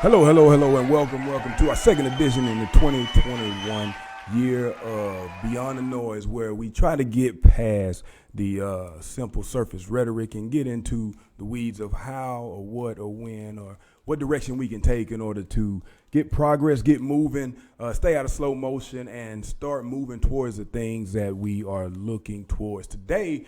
Hello, and welcome to our second edition in the 2021 year of Beyond the Noise, where we try to get past the simple surface rhetoric and get into the weeds of how or what or when or what direction we can take in order to get progress, get moving, stay out of slow motion, and start moving towards the things that we are looking towards. Today,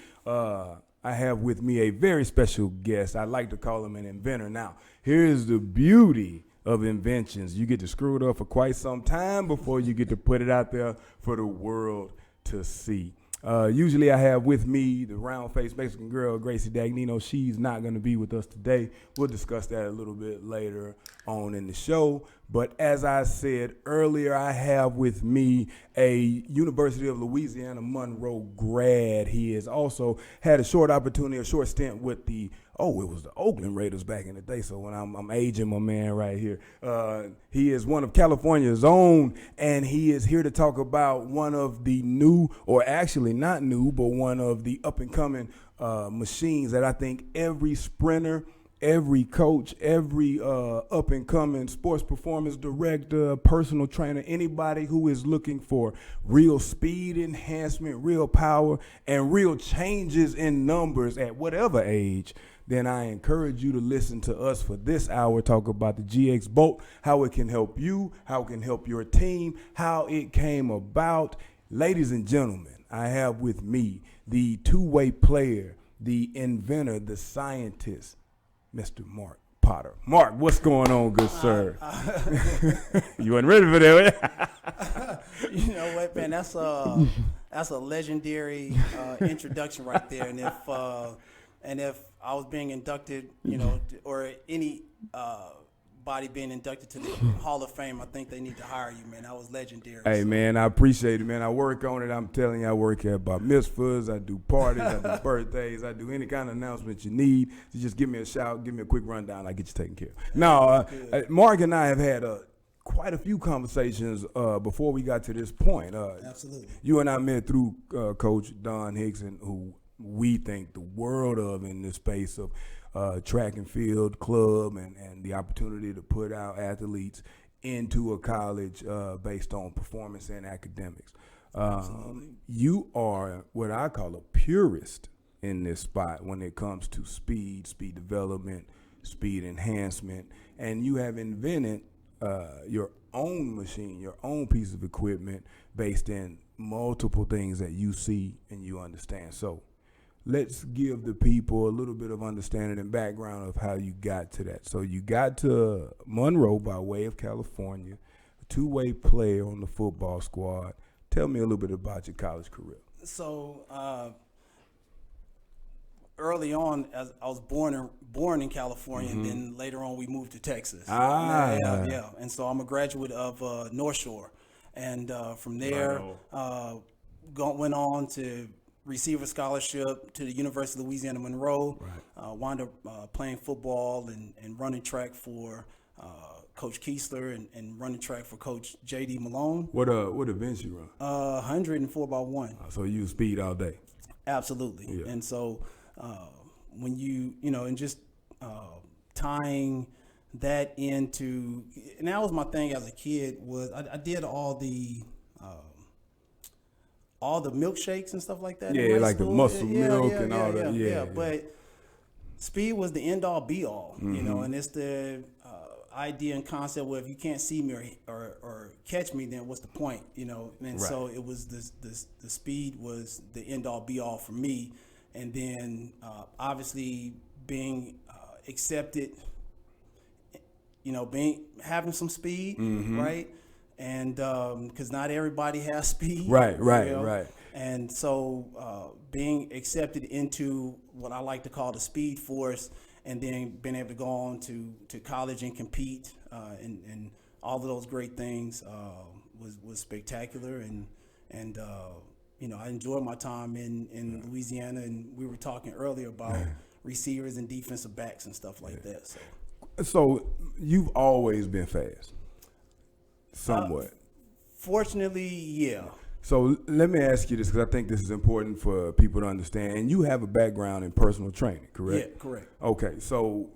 I have with me a very special guest. I like to call him an inventor. Now, here's the beauty of inventions. You get to screw it up for quite some time before you get to put it out there for the world to see. Usually I have with me the round-faced Mexican girl, Gracie Dagnino. She's not going to be with us today. We'll discuss that a little bit later on in the show. But as I said earlier, I have with me a University of Louisiana Monroe grad. He has also had a short stint with the Oakland Raiders back in the day. So when I'm aging my man right here. He is one of California's own, and he is here to talk about one of the new, or actually not new, but one of the up-and-coming machines that I think every sprinter, every coach, every up-and-coming sports performance director, personal trainer, anybody who is looking for real speed enhancement, real power, and real changes in numbers at whatever age, then I encourage you to listen to us for this hour, talk about the GX Bolt, how it can help you, how it can help your team, how it came about. Ladies and gentlemen, I have with me the two-way player, the inventor, the scientist, Mr. Mark Potter. Mark, what's going on, good sir? You wasn't ready for that. You know what, man? That's a legendary introduction right there. And if I was being inducted, or any body being inducted to the Hall of Fame, I think they need to hire you, man. That was legendary. Hey, man, I appreciate it, man. I work on it. I'm telling you, I work at bar mitzvahs. I do parties. I do birthdays. I do any kind of announcement you need. You just give me a shout, give me a quick rundown. I get you taken care of. Now, Mark and I have had quite a few conversations before we got to this point. Absolutely. You and I met through Coach Don Hickson, who we think the world of in this space of track and field club and the opportunity to put our athletes into a college based on performance and academics. You are what I call a purist in this spot when it comes to speed development, speed enhancement, and you have invented your own machine, your own piece of equipment based in multiple things that you see and you understand. So let's give the people a little bit of understanding and background of how you got to that. So you got to Monroe by way of California, a two-way player on the football squad. Tell me a little bit about your college career. So early on, as I was born in California, and then later on we moved to Texas. Yeah. And so I'm a graduate of North Shore, and from there went on to receive a scholarship to the University of Louisiana Monroe. Right. Wound up playing football and running track for Coach Kiesler and running track for Coach J.D. Malone. What events you run? 104 by 1. So you speed all day. Absolutely. Yeah. And so when and just tying that into, and that was my thing as a kid, was I did all the milkshakes and stuff like that. Yeah, like the muscle milk and all that. Yeah. But speed was the end all be all, and it's the idea and concept where if you can't see me or catch me, then what's the point, And right. So it was the speed was the end all be all for me. And then obviously being accepted, having some speed, right? And because not everybody has speed. Right. And so being accepted into what I like to call the speed force, and then being able to go on to college and compete and all of those great things was spectacular. And I enjoyed my time in Louisiana, and we were talking earlier about receivers and defensive backs and stuff like that. So you've always been fast. Somewhat. Fortunately, yeah. So let me ask you this, because I think this is important for people to understand. And you have a background in personal training, correct? Yeah, correct. Okay, so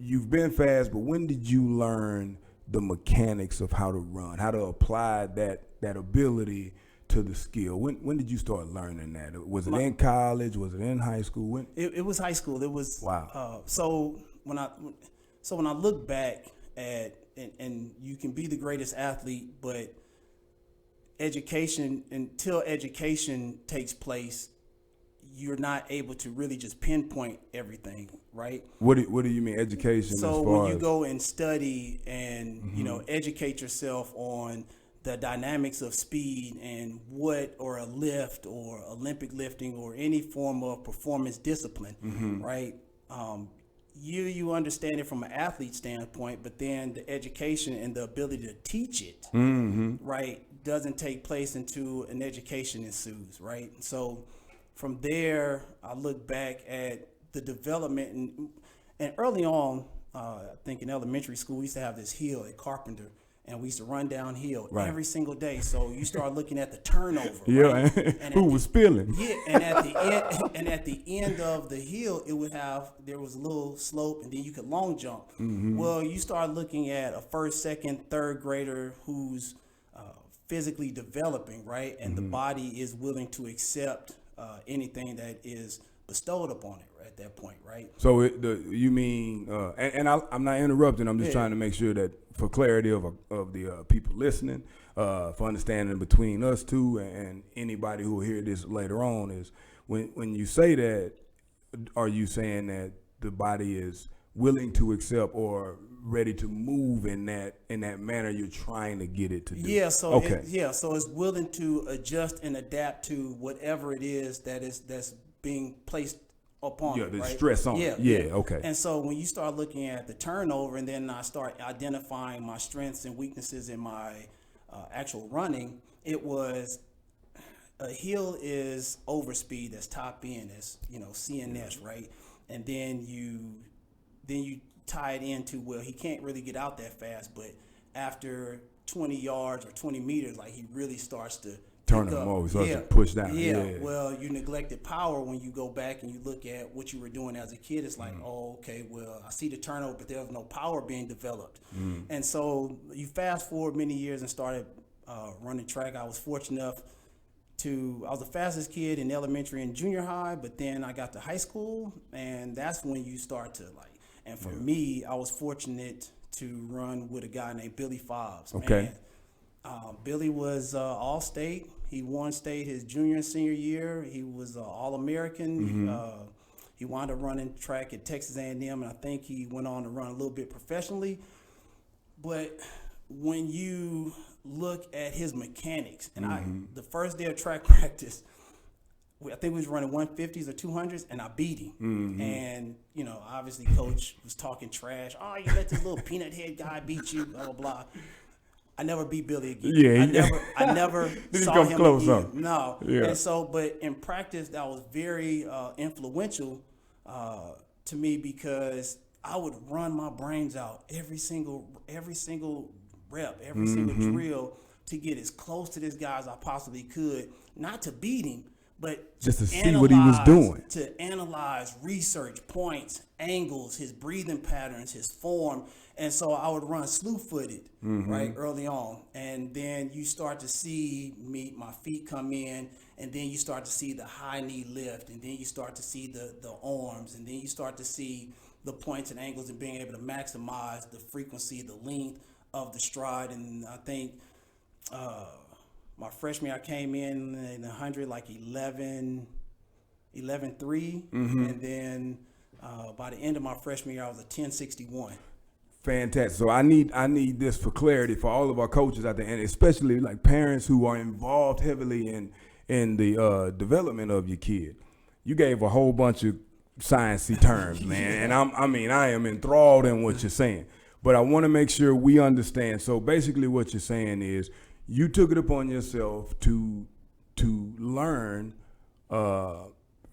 you've been fast, but when did you learn the mechanics of how to run, how to apply that ability to the skill? When did you start learning that? Was it in college? Was it in high school? It was high school. It was wow. So when I look back at and you can be the greatest athlete, but until education takes place, you're not able to really just pinpoint everything, right? What do you mean education? So when you go and study and educate yourself on the dynamics of speed and or a lift or Olympic lifting or any form of performance discipline, right? You understand it from an athlete standpoint, but then the education and the ability to teach it, right, doesn't take place until an education ensues, right? So from there, I look back at the development and early on, I think in elementary school, we used to have this hill at Carpenter, and we used to run downhill every single day. So you start looking at the turnover. Yeah, right? And who was spilling? Yeah, and at the end of the hill, there was a little slope, and then you could long jump. Well, you start looking at a first, second, third grader who's physically developing, right, and the body is willing to accept anything that is bestowed upon it at that point, right? So you mean, I'm not interrupting. I'm just trying to make sure that for clarity of the people listening, for understanding between us two and anybody who will hear this later on, is when you say that, are you saying that the body is willing to accept or ready to move in that manner you're trying to get it to do? Yeah. So so it's willing to adjust and adapt to whatever it is that's being placed upon it, the right? stress on it. Yeah, okay. And so when you start looking at the turnover, and then I start identifying my strengths and weaknesses in my actual running, it was a hill is overspeed, that's top end, that's CNS, right? And then you tie it into, well, he can't really get out that fast, but after 20 yards or 20 meters, like he really starts to turn him over, starts to push down. Yeah. Well, you neglected power when you go back and you look at what you were doing as a kid. It's like, oh, okay, well, I see the turnover, but there's no power being developed. And so you fast forward many years and started running track. I was fortunate enough I was the fastest kid in elementary and junior high, but then I got to high school, and that's when you start to and for me, I was fortunate to run with a guy named Billy Fobbs. Okay. Billy was all-state. He won state his junior and senior year. He was All-American. He wound up running track at Texas A&M, and I think he went on to run a little bit professionally. But when you look at his mechanics, and the first day of track practice, I think we was running 150s or 200s, and I beat him. And, obviously coach was talking trash. Oh, you let this little peanut head guy beat you, blah, blah, blah. I never beat Billy again. Yeah. I never Did saw he come him close again. up? No. Yeah. And so, but in practice, that was very influential to me, because I would run my brains out every single rep, every single drill to get as close to this guy as I possibly could, not to beat him, but just to see what he was doing. To analyze, research, points, angles, his breathing patterns, his form. And so I would run slew-footed, right, early on. And then you start to see my feet come in, and then you start to see the high knee lift, and then you start to see the arms, and then you start to see the points and angles and being able to maximize the frequency, the length of the stride. And I think my freshman year, I came in 100 like 11.3, and then by the end of my freshman year, I was a 10.61. Fantastic. So I need this for clarity for all of our coaches out there, and especially like parents who are involved heavily in the development of your kid. You gave a whole bunch of sciencey terms, man, and I am enthralled in what you're saying. But I want to make sure we understand. So basically, what you're saying is you took it upon yourself to learn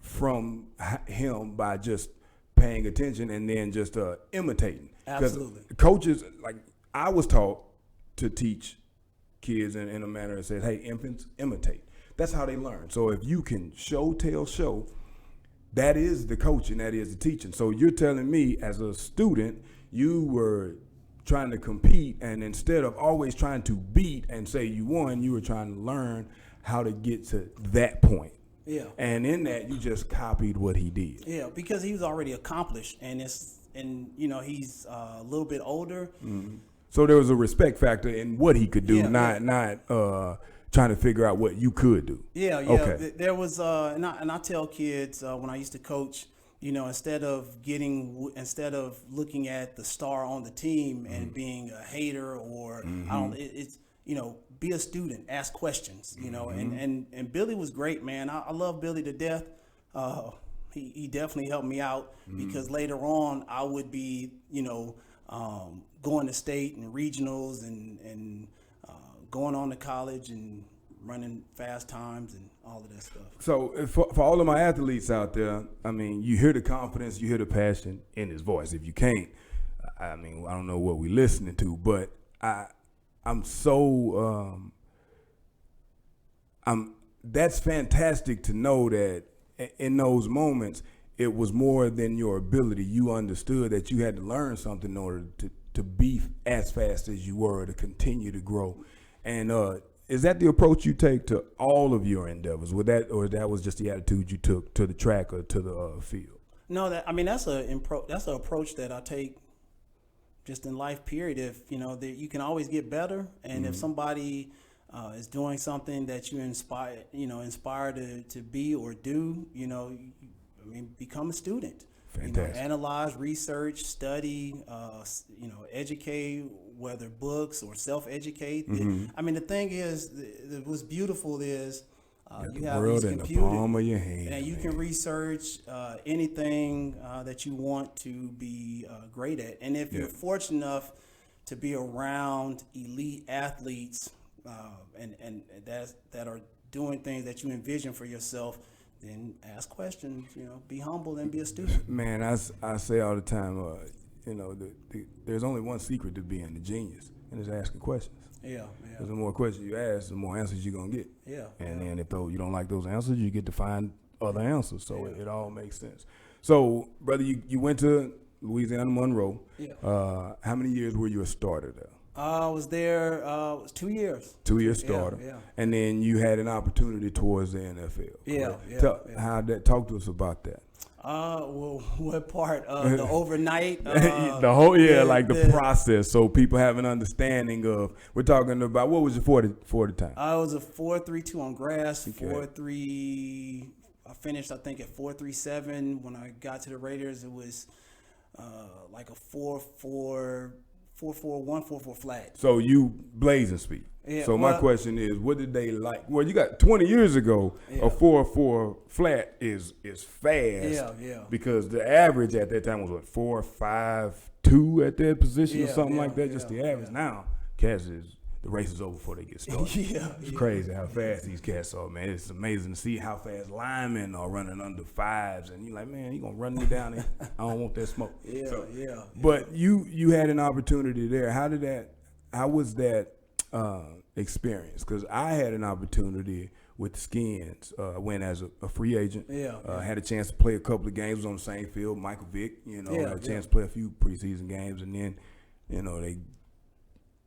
from him by just paying attention and then just imitating. Absolutely. Coaches, like I was taught to teach kids in a manner that says, hey, infants, imitate. That's how they learn. So if you can show, tell, show, that is the coaching, that is the teaching. So you're telling me as a student, you were trying to compete, and instead of always trying to beat and say you won, you were trying to learn how to get to that point. Yeah. And in that, you just copied what he did. Yeah, because he was already accomplished, and he's a little bit older. Mm-hmm. So there was a respect factor in what he could do, not trying to figure out what you could do. Yeah. Okay. There was, and I tell kids when I used to coach, instead of looking at the star on the team and being a hater or be a student, ask questions, and Billy was great, man. I love Billy to death. He definitely helped me out because later on I would be, going to state and regionals and going on to college and running fast times and all of that stuff. So for all of my athletes out there, I mean, you hear the confidence, you hear the passion in his voice. If you can't, I mean, I don't know what we're listening to, but I'm so that's fantastic to know that in those moments it was more than your ability. You understood that you had to learn something in order to be as fast as you were, to continue to grow. And is that the approach you take to all of your endeavors? That was just the attitude you took to the track or to the field? No, that's an approach that I take just in life. Period. If you can always get better, and if somebody is doing something that you inspire to be or do, become a student. Fantastic. Analyze, research, study, educate, whether books or self-educate. I mean, the thing is, what's beautiful is you have these computers, the palm of your hand, and you can research anything that you want to be great at. And if you're fortunate enough to be around elite athletes and that are doing things that you envision for yourself, then ask questions, be humble and be a student. Man, I say all the time, there's only one secret to being a genius, and it's asking questions. Yeah. Because the more questions you ask, the more answers you're going to get. Yeah. And then if you don't like those answers, you get to find other answers. So it all makes sense. So, brother, you went to Louisiana Monroe. Yeah. How many years were you a starter there? I was there. It was 2 years. 2 year starter. Yeah. And then you had an opportunity towards the NFL. Yeah. Talk to us about that. Well, what part? The overnight? The whole, the process, so people have an understanding of. We're talking about, what was your 40 time? I was a 4.32 on grass. 4.3. I finished, I think, at 4.37. When I got to the Raiders, it was like a 4.4. 4.41, 4.4 flat. So you blazing speed. Yeah, so my question is, what did they like? Well, you got 20 years ago, a 4.4 flat is fast. Yeah. Because the average at that time was what, 4.52 at that position or something like that. Just the average. Now, cats the race is over before they get started. It's crazy how fast these cats are, man. It's amazing to see how fast linemen are running under fives, and you're like, man, you gonna run me down there? I don't want that smoke. Yeah. But you had an opportunity there. How was that experience? Because I had an opportunity with the Skins, went as a free agent. Had a chance to play a couple of games, was on the same field. Michael Vick, had a chance to play a few preseason games, and then,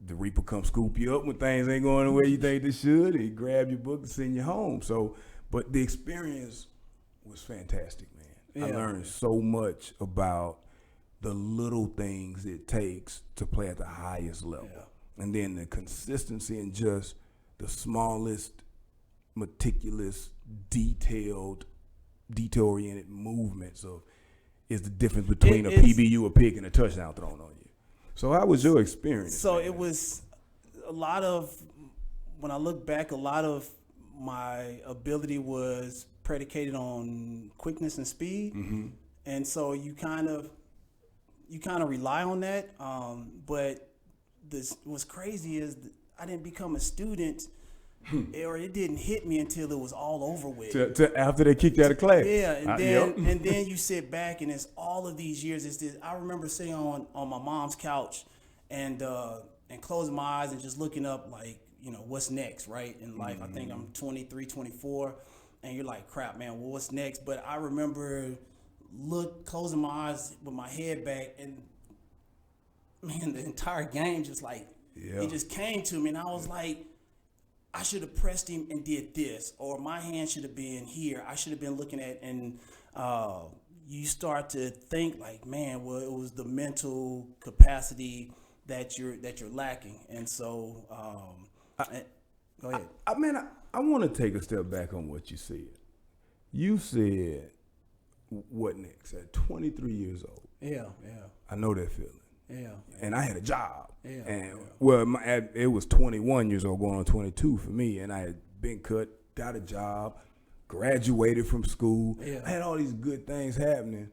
the Reaper come scoop you up when things ain't going the way you think they should. He grab your book and send you home. So, but the experience was fantastic, man. I learned so much about the little things it takes to play at the highest level. And then the consistency and just the smallest, meticulous, detail-oriented movements is the difference between a PBU, a pick, and a touchdown thrown on you. So how was your experience? So it was a lot of, when I look back, a lot of my ability was predicated on quickness and speed. And so you kind of rely on that. But what's crazy is I didn't become a student or it didn't hit me until it was all over with. After they kicked you out of class. Yeah, and then you sit back and it's all of these years. I remember sitting on my mom's couch and closing my eyes and just looking up like, what's next, right, in life. I think I'm 23, 24. and you're like, crap, man, well, what's next? But I remember closing my eyes with my head back, and man, the entire game just like, it just came to me, and I was like, I should have pressed him and did this, or my hand should have been here. I should have been looking at, and you start to think like, man, well, it was the mental capacity that you're lacking, and so go ahead. I want to take a step back on what you said. You said, what next? At 23 years old. Yeah. I know that feeling. Yeah. And I had a job. Yeah. And well, it was 21 years old, going on 22 for me, and I had been cut, got a job, graduated from school. Yeah. I had all these good things happening,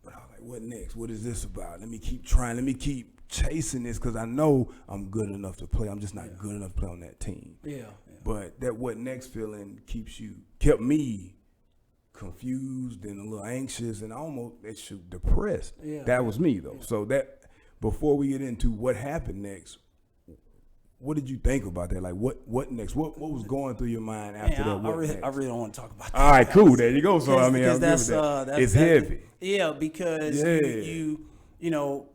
but I was like, what next? What is this about? Let me keep trying. Let me keep chasing this, because I know I'm good enough to play. I'm just not good enough to play on that team. Yeah. But that what next feeling kept me confused and a little anxious and almost depressed. Yeah. That was me though. So that, before we get into what happened next, what did you think about that? Like what next? What was going through your mind after that? I really don't want to talk about that. All right, cool. There you go. So I mean, that's it's heavy. Yeah, because you know,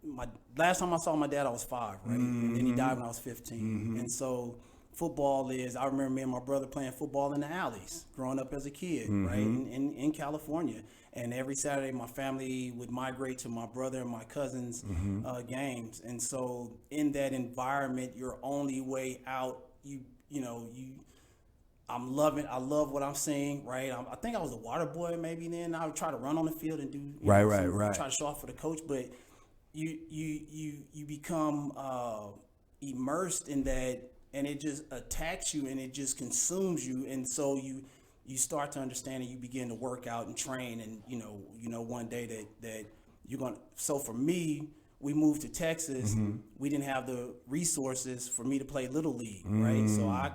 my last time I saw my dad, I was 5, right? And then he died when I was 15. And so football I remember me and my brother playing football in the alleys growing up as a kid, right? In California. And every Saturday, my family would migrate to my brother and my cousin's games. And so in that environment, your only way out, I love what I'm seeing, right? I think I was a water boy maybe then. I would try to run on the field and do, right. Try to show off for the coach. But you become immersed in that, and it just attacks you and it just consumes you. And so you start to understand, and you begin to work out and train, and you know one day that you're going to. So for me, we moved to Texas. We didn't have the resources for me to play Little League, right? So I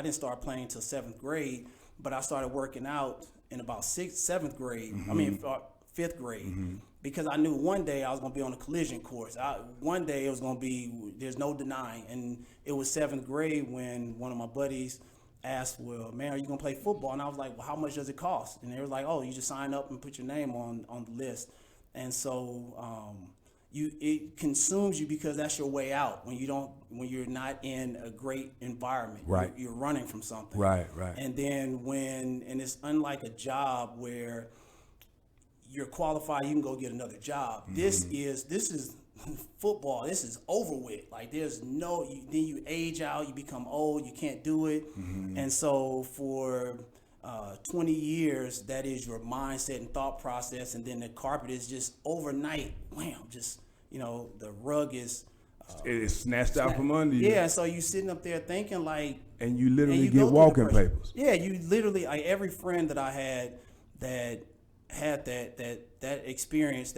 didn't start playing until 7th grade, but I started working out in about 7th grade. I mean, 5th grade, because I knew one day I was going to be on a collision course. One day it was going to be, there's no denying. And it was 7th grade when one of my buddies asked, well, man, are you going to play football? And I was like, well, how much does it cost? And they were like, oh, you just sign up and put your name on the list. And so it consumes you, because that's your way out when you're not in a great environment. Right. You're running from something. Right. And then and it's unlike a job where you're qualified, you can go get another job. This is football. This is over with. Like then you age out, you become old, you can't do it. And so for 20 years, that is your mindset and thought process. And then the carpet is just overnight, wham, just, the rug is it is snatched out from under you. Yeah, so you sitting up there thinking like, and you literally get walking papers. Yeah, you literally, like every friend that I had that had that experience,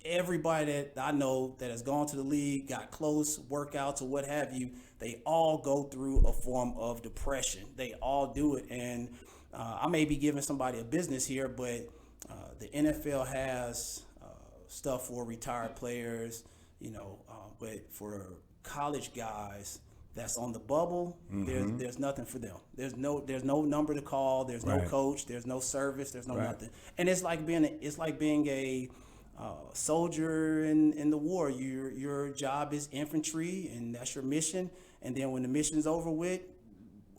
everybody that I know that has gone to the league, got close workouts or what have you, they all go through a form of depression. They all do it. And I may be giving somebody a business here, but the NFL has stuff for retired players, but for college guys that's on the bubble, there's nothing for them. There's no number to call. There's no coach. There's no service. There's no nothing. And it's like being a soldier in the war. Your job is infantry, and that's your mission. And then when the mission's over with,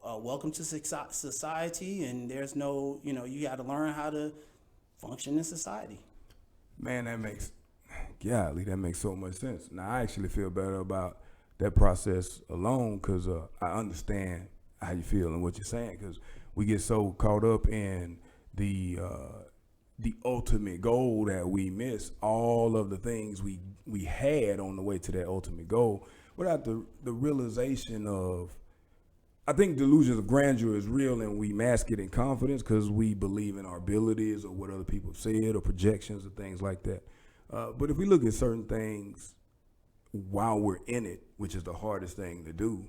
welcome to society. And there's no, you got to learn how to function in society. Man, that makes so much sense. Now I actually feel better about that process alone, because I understand how you feel and what you're saying, because we get so caught up in the ultimate goal that we miss all of the things we had on the way to that ultimate goal, without the realization of, I think delusions of grandeur is real, and we mask it in confidence because we believe in our abilities or what other people said or projections or things like that. But if we look at certain things while we're in it, which is the hardest thing to do,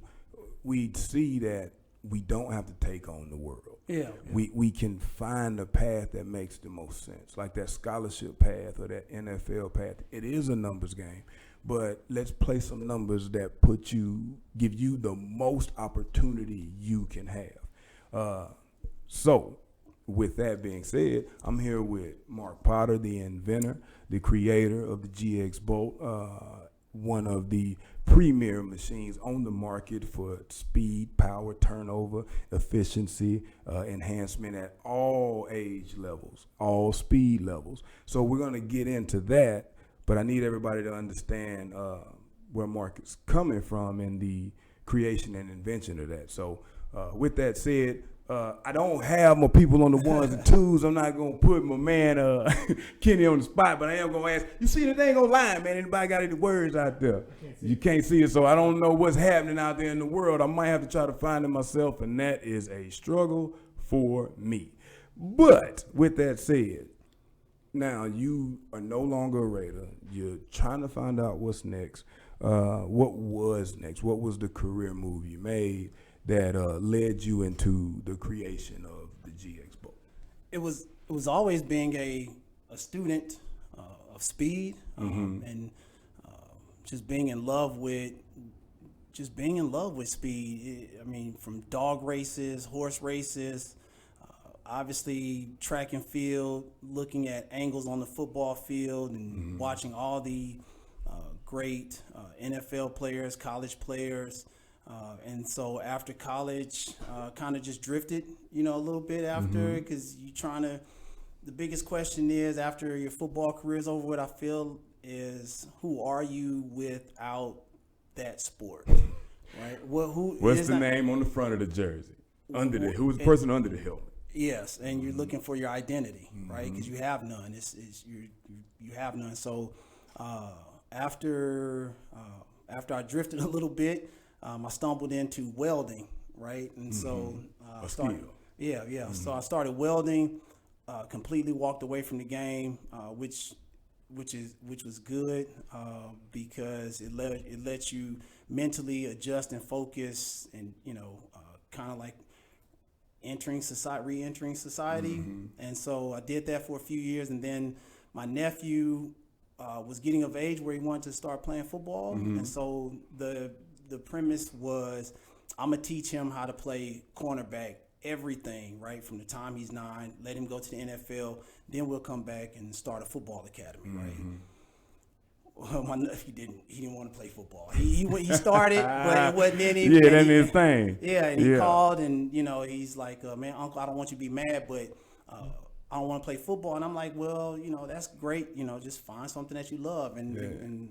we see that we don't have to take on the world. Yeah. We can find a path that makes the most sense, like that scholarship path or that NFL path. It is a numbers game, but let's play some numbers that give you the most opportunity you can have. So, with that being said, I'm here with Mark Potter, the inventor, the creator of the GX Bolt, one of the premier machines on the market for speed, power, turnover, efficiency, enhancement at all age levels, all speed levels. So we're going to get into that, but I need everybody to understand where Mark is coming from in the creation and invention of that. So with that said, I don't have my people on the ones and twos. I'm not going to put my man Kenny on the spot, but I am going to ask, you see the thing online, man? Anybody got any words out there? You can't see it, so I don't know what's happening out there in the world. I might have to try to find it myself, and that is a struggle for me. But with that said, now you are no longer a Raider. You're trying to find out what's next. What was next? What was the career move you made that led you into the creation of the GX Bolt? It was always being a student of speed and just being in love with speed. I mean, from dog races, horse races, obviously track and field, looking at angles on the football field and watching all the great NFL players, college players. And so after college, kind of just drifted, a little bit after, because the biggest question is, after your football career is over, what I feel is, who are you without that sport, right? What's the name on the front of the jersey? Who's the person under the helmet? Yes, and you're looking for your identity, right? Because you have none. You have none. So after I drifted a little bit, I stumbled into welding, right? And so I started. So I started welding. Completely walked away from the game, which was good because it lets you mentally adjust and focus, and kind of like re-entering society. And so I did that for a few years, and then my nephew was getting of age where he wanted to start playing football, and so the premise was, I'm gonna teach him how to play cornerback, everything, right, from the time he's 9, let him go to the NFL, then we'll come back and start a football academy, right? Well, my nephew didn't want to play football. He started, but it wasn't in him. Yeah, that's his thing. Yeah, and he called, and he's like, man, Uncle, I don't want you to be mad, but I don't want to play football. And I'm like, well, that's great. Just find something that you love, and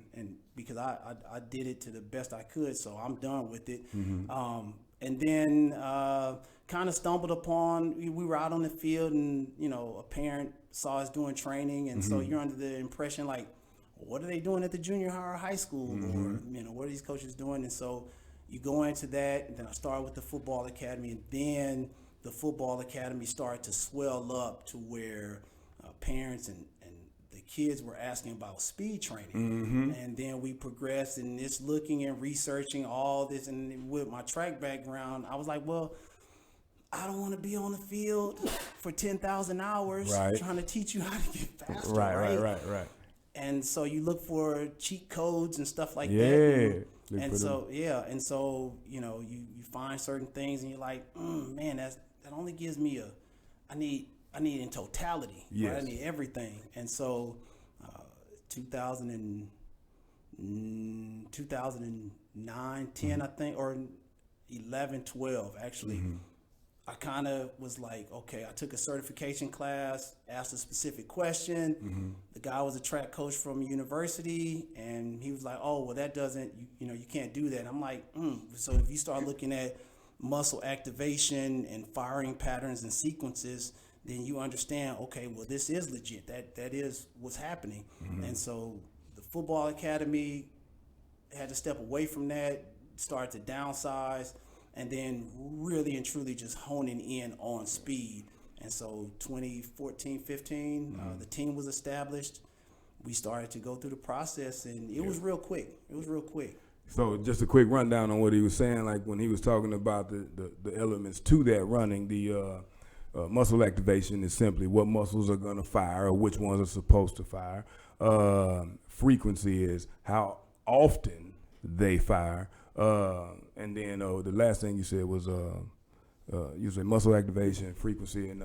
because I did it to the best I could, so I'm done with it. And then kind of stumbled upon, we were out on the field, and a parent saw us doing training, and so you're under the impression, like, what are they doing at the junior high or high school, or what are these coaches doing? And so you go into that, and then I started with the football academy, and then the football academy started to swell up to where parents and the kids were asking about speed training. And then we progressed, and it's looking and researching all this. And with my track background, I was like, well, I don't want to be on the field for 10,000 hours trying to teach you how to get faster. Right. And so you look for cheat codes and stuff like that. And so you find certain things, and you're like, man, that only gives me I need in totality. Right? I need everything. And so 2009, 10, I think, or 11, 12, actually. I kind of was like, okay, I took a certification class, asked a specific question. The guy was a track coach from a university, and he was like, oh, well, that doesn't, you can't do that. And I'm like, So if you start looking at muscle activation and firing patterns and sequences, then you understand, okay, well, this is legit. That is what's happening. And so the football academy had to step away from that, start to downsize, and then really and truly just honing in on speed. And so 2014, 15, the team was established. We started to go through the process, and it was real quick. So just a quick rundown on what he was saying, like when he was talking about the elements to that running, the muscle activation is simply what muscles are going to fire or which ones are supposed to fire. Frequency is how often they fire. And then the last thing you said was usually muscle activation, frequency, and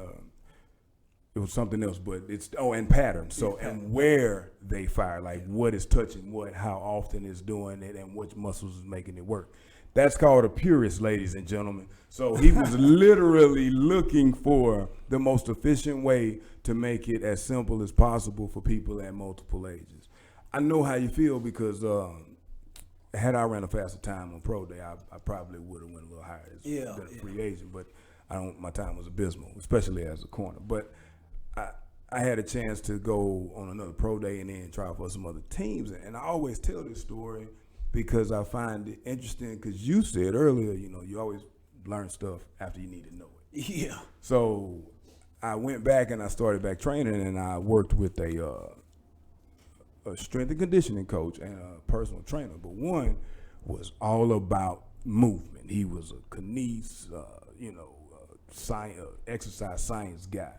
it was something else, but it's and pattern. So and where they fire, like what is touching what, how often it's doing it, and which muscles is making it work. That's called a purist, ladies and gentlemen. So he was literally looking for the most efficient way to make it as simple as possible for people at multiple ages. I know how you feel because had I ran a faster time on pro day, I probably would have went a little higher as a free agent. But my time was abysmal, especially as a corner. But I had a chance to go on another pro day and then try for some other teams. And I always tell this story because I find it interesting because you said earlier, you always learn stuff after you need to know it. Yeah. So I went back and I started back training, and I worked with a strength and conditioning coach and a personal trainer. But one was all about movement. He was a kines, exercise science guy.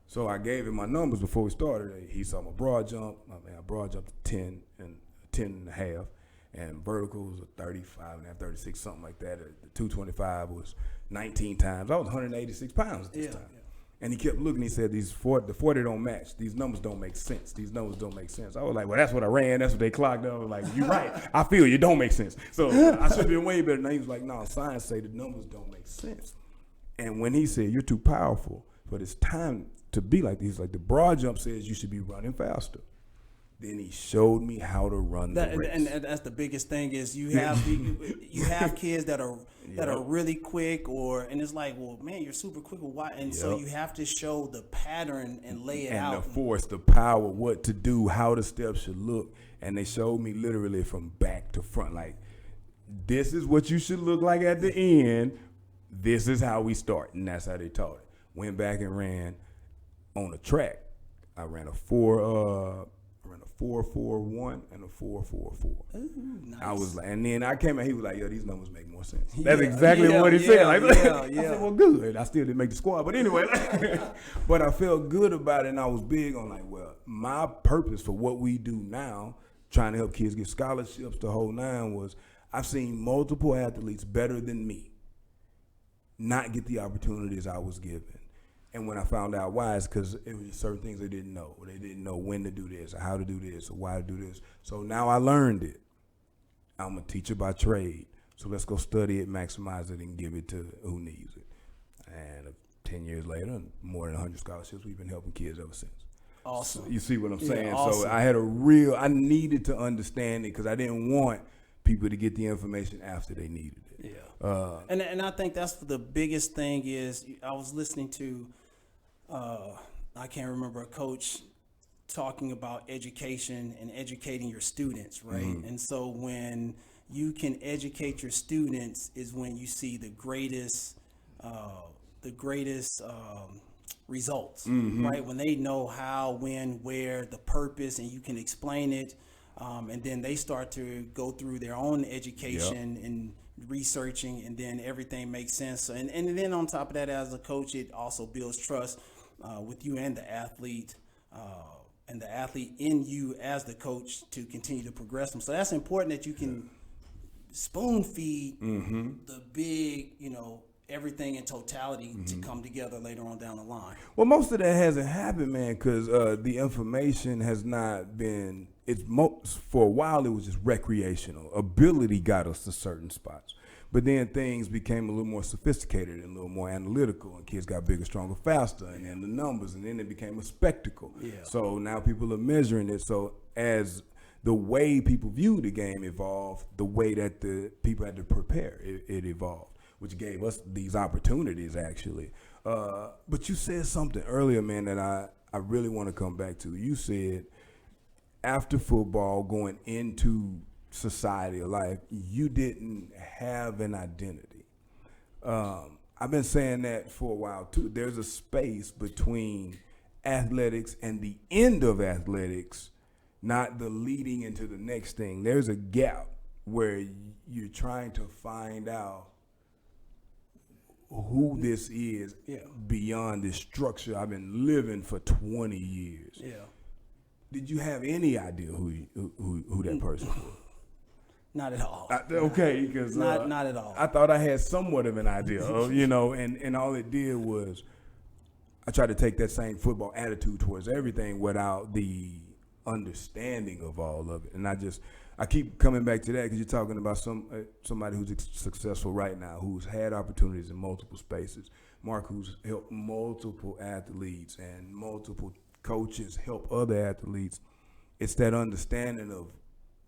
So I gave him my numbers before we started. He saw my broad jump. I broad jumped to 10 and a half, and vertical was a 35 and a half, 36, something like that. The 225 was 19 times. I was 186 pounds at this time. Yeah. And he kept looking. He said, the 40 don't match. These numbers don't make sense. These numbers don't make sense. I was like, well, that's what I ran. That's what they clocked up. I was like, you're right. I feel you. Don't make sense. So I should have been way better. And he was like, no, science say the numbers don't make sense. And when he said, you're too powerful for this time to be like this, like the broad jump says you should be running faster. Then he showed me how to run the race. And that's the biggest thing is you have kids that are really quick, and it's like, well, man, you're super quick. Why? And so you have to show the pattern and lay it out. And the force, the power, what to do, how the steps should look. And they showed me literally from back to front, like, this is what you should look like at the end. This is how we start. And that's how they taught it. Went back and ran on the track. I ran a 4.41 and a 4.44. Nice. I was like, and then I came and he was like, "Yo, these numbers make more sense." That's exactly what he said. Like, I said, "Well, good." I still didn't make the squad, but anyway. But I felt good about it, and I was big on like, well, my purpose for what we do now, trying to help kids get scholarships, the whole nine, was I've seen multiple athletes better than me not get the opportunities I was given. And when I found out why, it's because it was certain things they didn't know. They didn't know when to do this or how to do this or why to do this. So now I learned it. I'm a teacher by trade. So let's go study it, maximize it, and give it to who needs it. And 10 years later, more than 100 scholarships, we've been helping kids ever since. Awesome. So you see what I'm saying? Awesome. So I needed to understand it because I didn't want people to get the information after they needed it. Yeah. And I think that's the biggest thing is I was listening to, I can't remember, a coach talking about education and educating your students, right? Mm-hmm. And so when you can educate your students is when you see the greatest results, mm-hmm. right? When they know how, when, where, the purpose, and you can explain it. And then they start to go through their own education and researching, and then everything makes sense. And then on top of that, as a coach, it also builds trust with you and the athlete in you as the coach to continue to progress them. So that's important that you can spoon feed mm-hmm. the big, everything in totality mm-hmm. to come together later on down the line. Well, most of that hasn't happened, man, because the information has not been. For a while, it was just recreational. Ability got us to certain spots. But then things became a little more sophisticated and a little more analytical, and kids got bigger, stronger, faster, and then the numbers, and then it became a spectacle. Yeah. So now people are measuring it. So as the way people view the game evolved, the way that the people had to prepare, it evolved, which gave us these opportunities, actually. But you said something earlier, man, that I really want to come back to. You said after football, going into society or life, you didn't have an identity. I've been saying that for a while, too. There's a space between athletics and the end of athletics, not the leading into the next thing. There's a gap where you're trying to find out who this is beyond this structure I've been living for 20 years. Yeah. Did you have any idea who that person was? Not at all. Okay, because not at all. I thought I had somewhat of an idea of, and all it did was I tried to take that same football attitude towards everything without the understanding of all of it. And I keep coming back to that because you're talking about somebody who's successful right now, who's had opportunities in multiple spaces. Mark, who's helped multiple athletes and multiple coaches help other athletes. It's that understanding of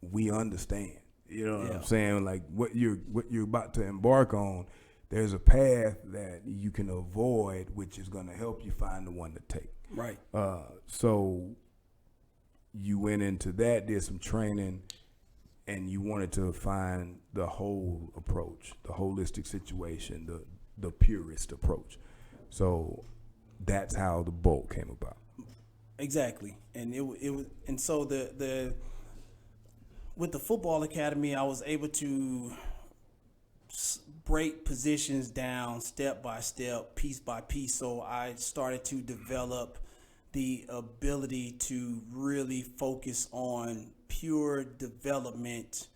we understand. You know what I'm saying? Like what you're about to embark on, there's a path that you can avoid, which is going to help you find the one to take. Right. So you went into that, did some training, and you wanted to find the whole approach, the holistic situation, the purest approach. So that's how the Bolt came about. Exactly, and it was, and so the with the football academy, I was able to break positions down step by step, piece by piece. So I started to develop the ability to really focus on pure development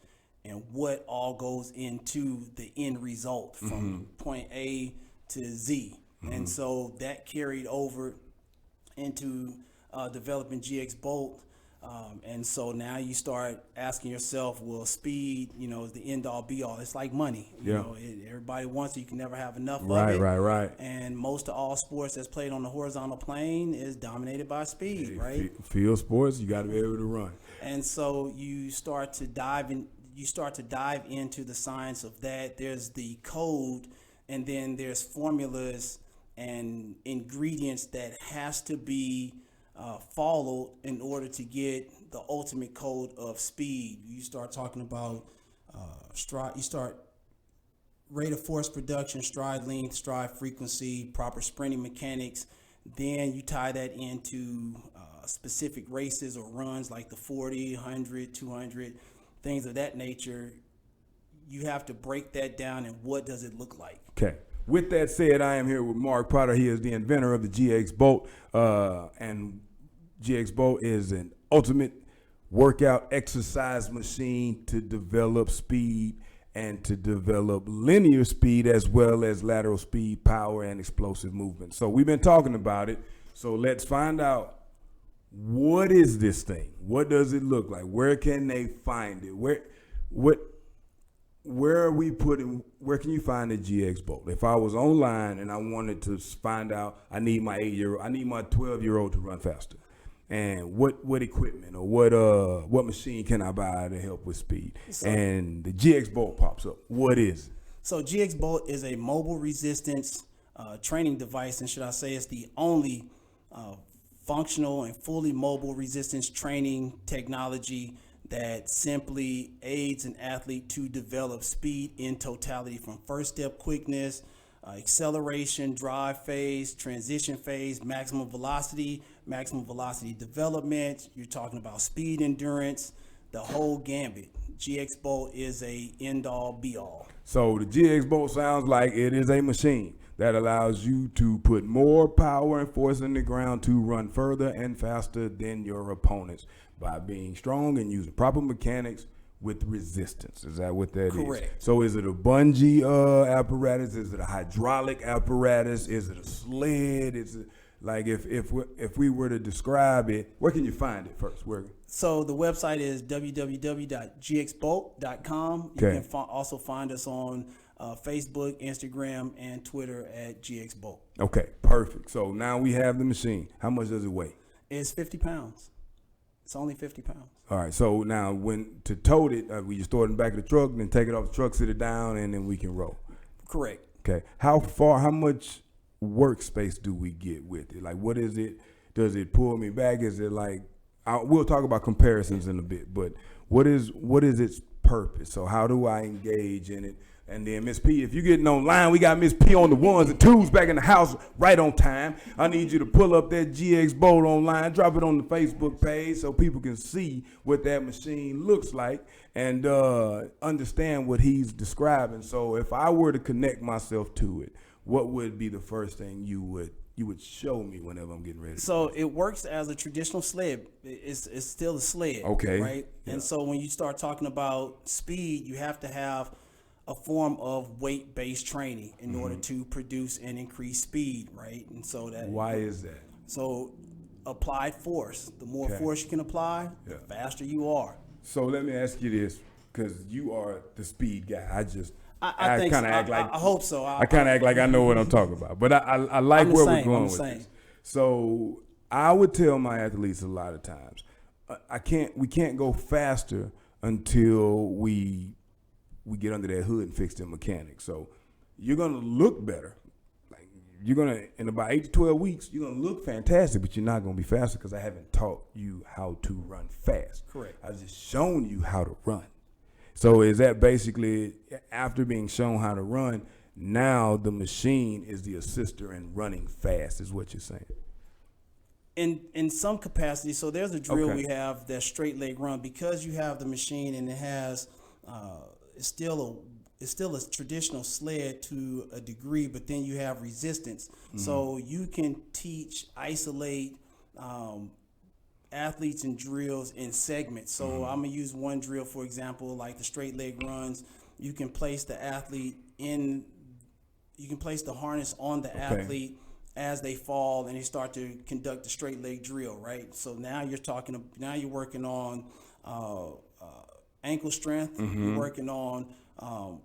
and what all goes into the end result from point A to Z. And so that carried over into developing GX Bolt. And so now you start asking yourself, well, speed, is the end all be all. It's like money. Everybody wants it. You can never have enough of it. Right. And most of all sports that's played on the horizontal plane is dominated by speed, right? Field sports, you got to be able to run. And so you start to dive into the science of that. There's the code, and then there's formulas and ingredients that has to be followed in order to get the ultimate code of speed. You start talking about stride. You start rate of force production, stride length, stride frequency, proper sprinting mechanics. Then you tie that into specific races or runs like the 40, 100, 200, things of that nature. You have to break that down, and what does it look like? Okay. With that said, I am here with Mark Potter. He is the inventor of the GX Bolt, and GX Bolt is an ultimate workout exercise machine to develop speed and to develop linear speed as well as lateral speed, power, and explosive movement. So we've been talking about it. So let's find out, what is this thing? What does it look like? Where can they find it? Where can you find the GX Bolt? If I was online and I wanted to find out, I need my 12-year-old to run faster. And what equipment or what machine can I buy to help with speed? And the GX Bolt pops up. What is it? So GX Bolt is a mobile resistance training device, and should I say it's the only functional and fully mobile resistance training technology that simply aids an athlete to develop speed in totality, from first step quickness, acceleration, drive phase, transition phase, maximum velocity development. You're talking about speed endurance, the whole gambit. GX Bolt is a end all be all. So the GX Bolt sounds like it is a machine that allows you to put more power and force in the ground to run further and faster than your opponents by being strong and using proper mechanics with resistance. Is that what that is? Correct. So is it a bungee apparatus? Is it a hydraulic apparatus? Is it a sled? Is it like if we were to describe it, where can you find it first? Where? So the website is www.gxbolt.com. You can also find us on Facebook, Instagram, and Twitter at GX Bolt. Okay, perfect. So now we have the machine. How much does it weigh? It's 50 pounds. It's only 50 pounds. All right. So now when to tote it, we just throw it in the back of the truck, then take it off the truck, sit it down, and then we can roll. Correct. Okay. How much workspace do we get with it? Like, what is it? Does it pull me back? Is it like, we'll talk about comparisons in a bit, but what is its purpose? So how do I engage in it? And then Miss P, if you're getting online, we got Miss P on the ones and twos back in the house right on time. I need you to pull up that GX Bolt online, drop it on the Facebook page so people can see what that machine looks like and understand what he's describing. So if I were to connect myself to it, what would be the first thing you would would show me whenever I'm getting ready? So it works as a traditional sled. It's still a sled. Okay. Right. Yeah. And so when you start talking about speed, you have to have a form of weight-based training in order to produce and increase speed. Right. And so that. Why is that? So applied force. The more force you can apply, the faster you are. So let me ask you this, because you are the speed guy. I think kind of so. act like I hope so. I kind of act like I know what I'm talking about, but I like where we're going with same. this. So I would tell my athletes a lot of times, we can't go faster until we get under that hood and fix the mechanics. So you're gonna look better. Like you're gonna in about 8 to 12 weeks, you're gonna look fantastic, but you're not gonna be faster because I haven't taught you how to run fast. Correct. I've just shown you how to run. So is that basically after being shown how to run, now the machine is the assister in running fast, is what you're saying? In some capacity. So there's a drill we have that's straight leg run, because you have the machine and it has it's still a traditional sled to a degree, but then you have resistance. So you can isolate athletes and drills in segments. So I'm gonna use one drill, for example, like the straight leg runs. You can place the athlete you can place the harness on the athlete as they fall and they start to conduct the straight leg drill, right? So now you're working on ankle strength, you're working on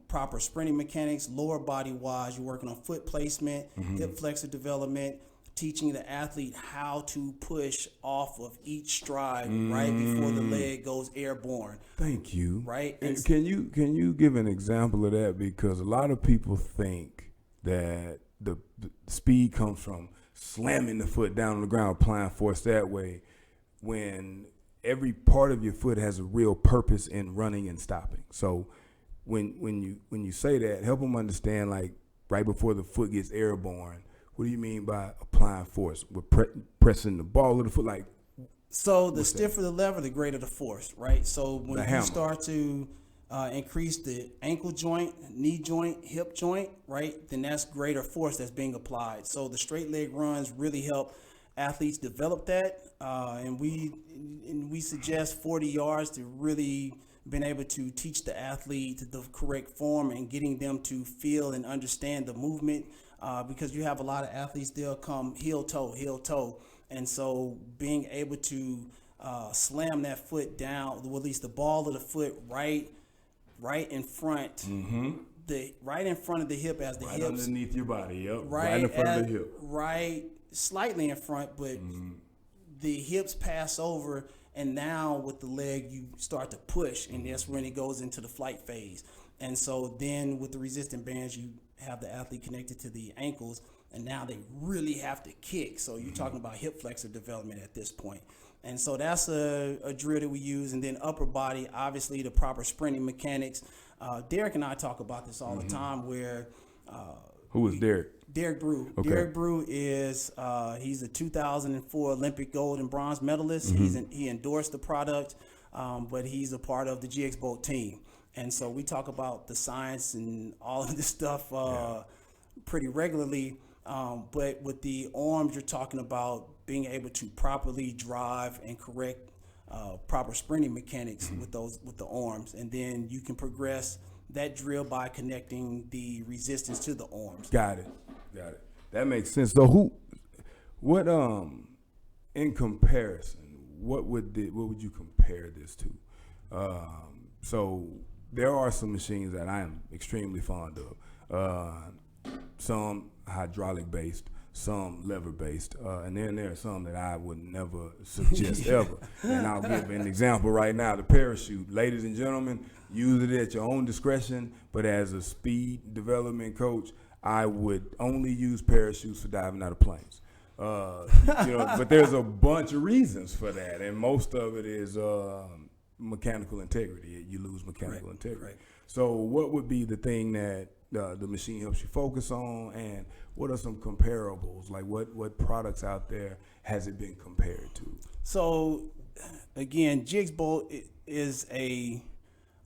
proper sprinting mechanics, lower body wise, you're working on foot placement, hip flexor development, teaching the athlete how to push off of each stride right before the leg goes airborne. Thank you. Right? And can you give an example of that? Because a lot of people think that the speed comes from slamming the foot down on the ground, applying force that way, when every part of your foot has a real purpose in running and stopping. So when you say that, help them understand, like right before the foot gets airborne, what do you mean by applying force? We're pressing the ball of the foot, like. So the stiffer the lever, the greater the force, right? So when you start to increase the ankle joint, knee joint, hip joint, right, then that's greater force that's being applied. So the straight leg runs really help athletes develop that, and we suggest 40 yards to really been able to teach the athlete the correct form and getting them to feel and understand the movement. Because you have a lot of athletes, they'll come heel toe. And so being able to slam that foot down, or at least the ball of the foot right in front, right in front of the hip as the hips. Right underneath your body, yep. Right in front of the hip. Right, slightly in front, but the hips pass over, and now with the leg, you start to push, and that's when it goes into the flight phase. And so then with the resistant bands, you have the athlete connected to the ankles, and now they really have to kick. So you're talking about hip flexor development at this point. And so that's a drill that we use. And then upper body, obviously the proper sprinting mechanics. Derek and I talk about this all the time, where who is Derek? Derek Brew. Okay. Derek Brew is he's a 2004 Olympic gold and bronze medalist. He endorsed the product, but he's a part of the GX Bolt team. And so we talk about the science and all of this stuff pretty regularly. But with the arms, you're talking about being able to properly drive and correct proper sprinting mechanics with the arms. And then you can progress that drill by connecting the resistance to the arms. Got it. That makes sense. So what in comparison, what would you compare this to? So there are some machines that I am extremely fond of. Some hydraulic based, some lever based, and then there are some that I would never suggest ever. And I'll give an example right now: the parachute. Ladies and gentlemen, use it at your own discretion. But as a speed development coach, I would only use parachutes for diving out of planes. But there's a bunch of reasons for that, and most of it is mechanical integrity. You lose mechanical integrity. Right. So what would be the thing that the machine helps you focus on, and what are some comparables? Like what products out there has it been compared to? So again, GX Bolt is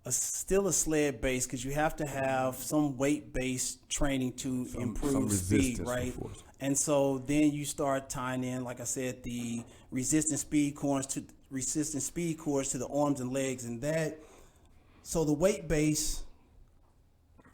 still a sled base, because you have to have some weight based training to improve speed, right? And so then you start tying in, like I said, the resistant speed cords to the arms and legs, and that. So the weight base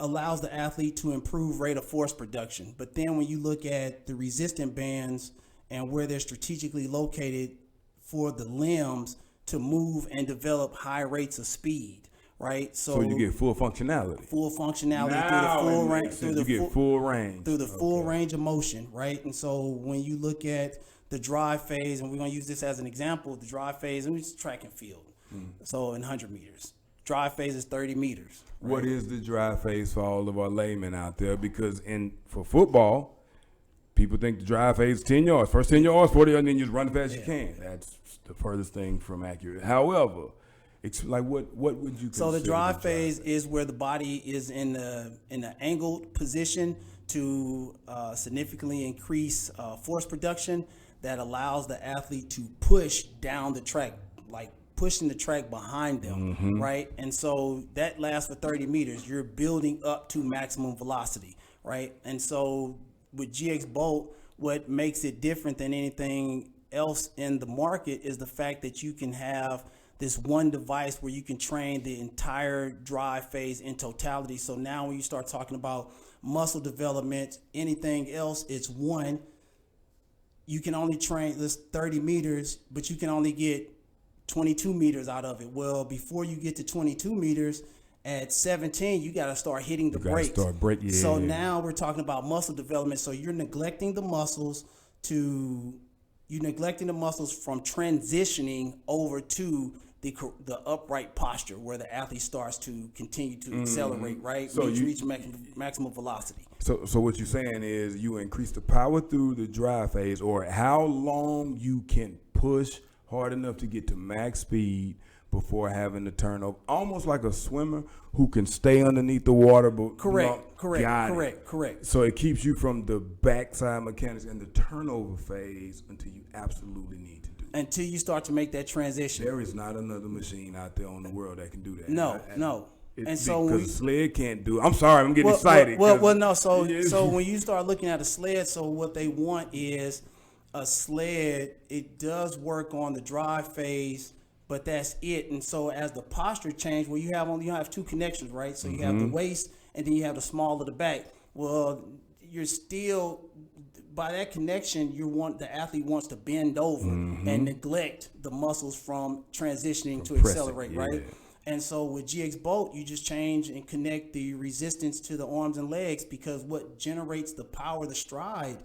allows the athlete to improve rate of force production. But then when you look at the resistant bands and where they're strategically located for the limbs to move and develop high rates of speed, right? So you get full functionality. Full functionality through the full range. Through the full range of motion, right? And so when you look at the drive phase, and we're going to use this as an example, the drive phase, and we just track and field. So in 100 meters. Drive phase is 30 meters. Right? What is the drive phase for all of our laymen out there? Because for football, people think the drive phase is 10 yards. First 10 yards, 40 yards, and then you just run as fast as you can. That's the furthest thing from accurate. However, it's like what would you consider? So the drive phase is where the body is in the angled position to significantly increase force production that allows the athlete to push down the track, like pushing the track behind them, right? And so that lasts for 30 meters. You're building up to maximum velocity, right? And so with GX Bolt, what makes it different than anything else in the market is the fact that you can have this one device where you can train the entire drive phase in totality. So now when you start talking about muscle development, anything else, it's one. You can only train this 30 meters, but you can only get 22 meters out of it. Well, before you get to 22 meters, at 17, you got to start hitting the brakes. So now we're talking about muscle development. So you're neglecting the muscles from transitioning over to the upright posture where the athlete starts to continue to accelerate, right? So you reach maximum velocity. So what you're saying is you increase the power through the drive phase, or how long you can push hard enough to get to max speed before having to turn over, almost like a swimmer who can stay underneath the water. But Correct. So it keeps you from the backside mechanics and the turnover phase until you absolutely need to do it. Until you start to make that transition. There is not another machine out there on the world that can do that. No. And so because sled can't do it. I'm sorry, I'm getting excited. So when you start looking at a sled, so what they want is a sled. It does work on the drive phase, but that's it. And so as the posture change, you have two connections, right? So you have the waist and then you have the small of the back. Well, you're still, by that connection, the athlete wants to bend over and neglect the muscles from transitioning to accelerate, right? And so with GX Bolt, you just change and connect the resistance to the arms and legs, because what generates the power, the stride,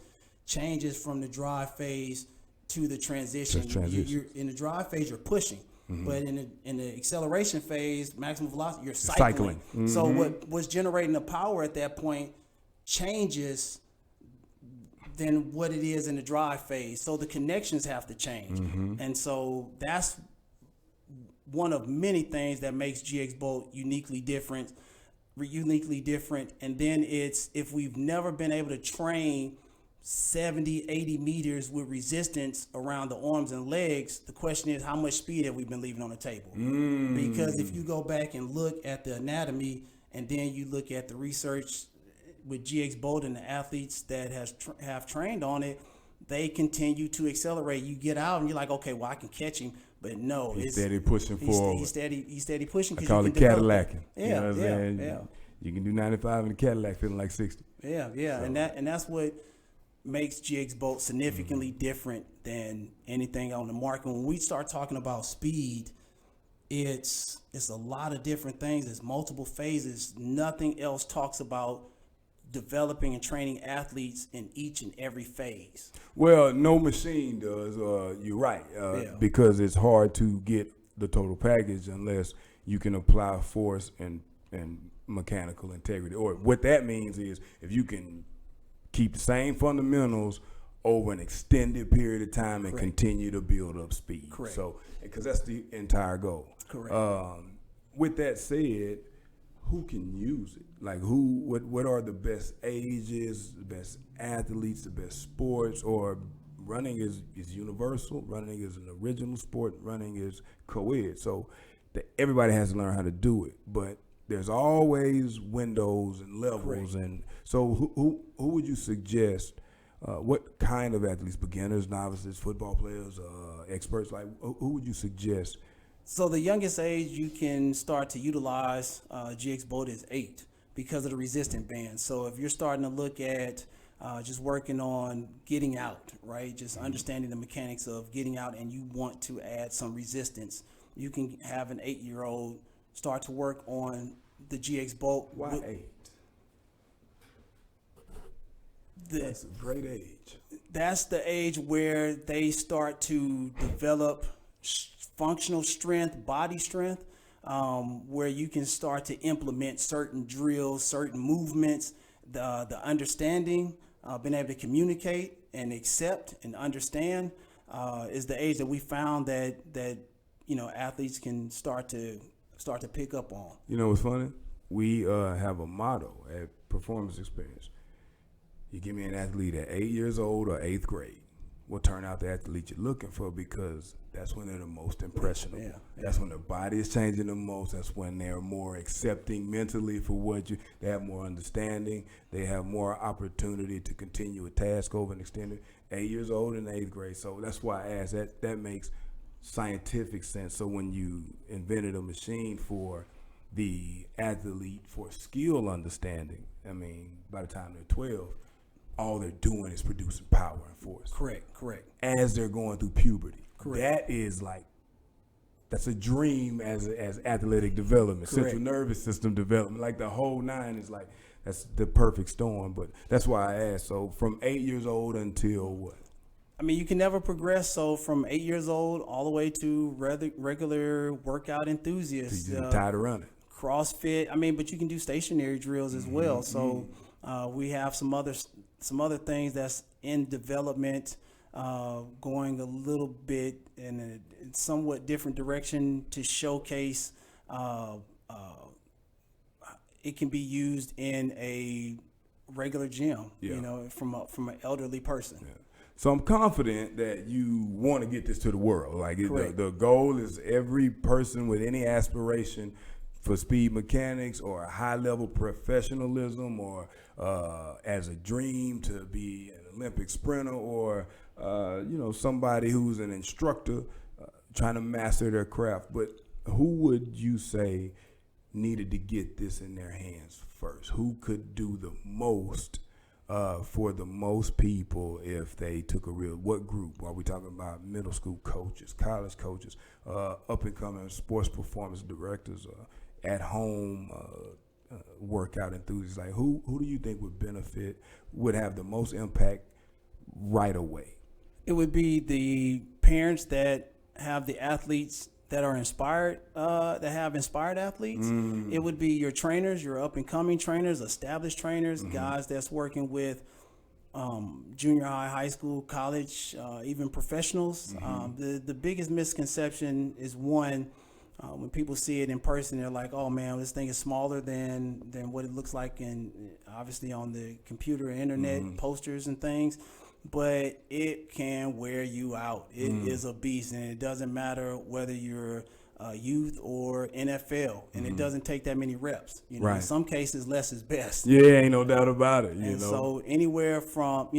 changes from the drive phase to the transition. You're in the drive phase, you're pushing. But in the acceleration phase, maximum velocity, you're cycling. So what's generating the power at that point changes than what it is in the drive phase. So the connections have to change. And so that's one of many things that makes GX Bolt uniquely different. And then it's, if we've never been able to train 70, 80 meters with resistance around the arms and legs, the question is, how much speed have we been leaving on the table? Because if you go back and look at the anatomy, and then you look at the research with GX Bolt and the athletes that have trained on it, they continue to accelerate. You get out and you're like, okay, well, I can catch him. But no, he's steady pushing forward. He's steady pushing. I call it Cadillacing. Yeah, you know what I'm saying? You can do 95 in the Cadillac feeling like 60. Yeah. So. And that's what makes GX Bolt significantly different than anything on the market. When we start talking about speed, it's a lot of different things. It's multiple phases. Nothing else talks about developing and training athletes in each and every phase. Well, no machine does. You're right, because it's hard to get the total package unless you can apply force and mechanical integrity. Or what that means is, if you can keep the same fundamentals over an extended period of time and continue to build up speed. Correct. So, because that's the entire goal. Correct. With that said, who can use it? Like what are the best ages, the best athletes, the best sports? Or running is universal, running is an original sport, running is co-ed. So everybody has to learn how to do it, but there's always windows and levels. And so who would you suggest what kind of athletes? Beginners, novices, football players, experts? Like, who would you suggest? So the youngest age you can start to utilize GX Bolt is 8 because of the resistant band. So if you're starting to look at just working on getting out, right? Just understanding the mechanics of getting out, and you want to add some resistance, you can have an 8-year-old start to work on the GX Bolt. Why 8? That's a great age. That's the age where they start to develop functional strength, body strength, where you can start to implement certain drills, certain movements, the understanding, being able to communicate and accept and understand is the age that we found that athletes can start to pick up on. You know what's funny? We have a motto at Performance Experience. You give me an athlete at 8 years old or 8th grade, will turn out the athlete you're looking for, because that's when they're the most impressionable. Yeah. That's when their body is changing the most. That's when they're more accepting mentally for they have more understanding. They have more opportunity to continue a task over an extended 8 years old in 8th grade. So that's why I asked that. That makes scientific sense. So when you invented a machine for the athlete for skill understanding, I mean, by the time they're 12, all they're doing is producing power and force. Correct. As they're going through puberty. Correct. That's a dream as athletic development, Correct. central nervous system development. Like the whole 9 is like, that's the perfect storm. But that's why I asked. So from 8 years old until what? I mean, you can never progress. So from 8 years old all the way to regular workout enthusiasts. So you're tired of running. CrossFit. I mean, but you can do stationary drills as well. So we have some other things that's in development, going a little bit in a somewhat different direction to showcase. It can be used in a regular gym, from an elderly person. Yeah. So I'm confident that you want to get this to the world. Like the goal is every person with any aspiration for speed mechanics or a high-level professionalism, or as a dream to be an Olympic sprinter, or somebody who's an instructor trying to master their craft. But who would you say needed to get this in their hands first? Who could do the most for the most people if they took what group? Are we talking about middle school coaches, college coaches, up-and-coming sports performance directors, at home workout enthusiasts? Like who do you think would have the most impact right away? It would be the parents that have the athletes that are inspired, that have inspired athletes. It would be your trainers, your up and coming trainers, established trainers, guys that's working with junior high school, college, even professionals. The biggest misconception is one. When people see it in person, they're like, "Oh man, this thing is smaller than what it looks like obviously on the computer, internet, posters and things." But it can wear you out. It is a beast, and it doesn't matter whether you're youth or NFL, and it doesn't take that many reps. Right. In some cases, less is best. Yeah, ain't no doubt about it. So anywhere from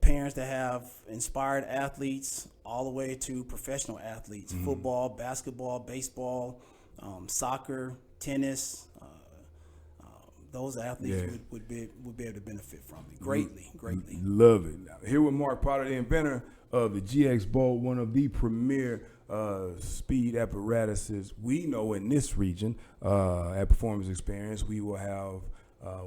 parents that have inspired athletes all the way to professional athletes, football, basketball, baseball, soccer, tennis. Those athletes would be able to benefit from it greatly. Love it. Now, here with Mark Potter, the inventor of the GX Bolt, one of the premier speed apparatuses we know in this region. At Performance Experience, we will have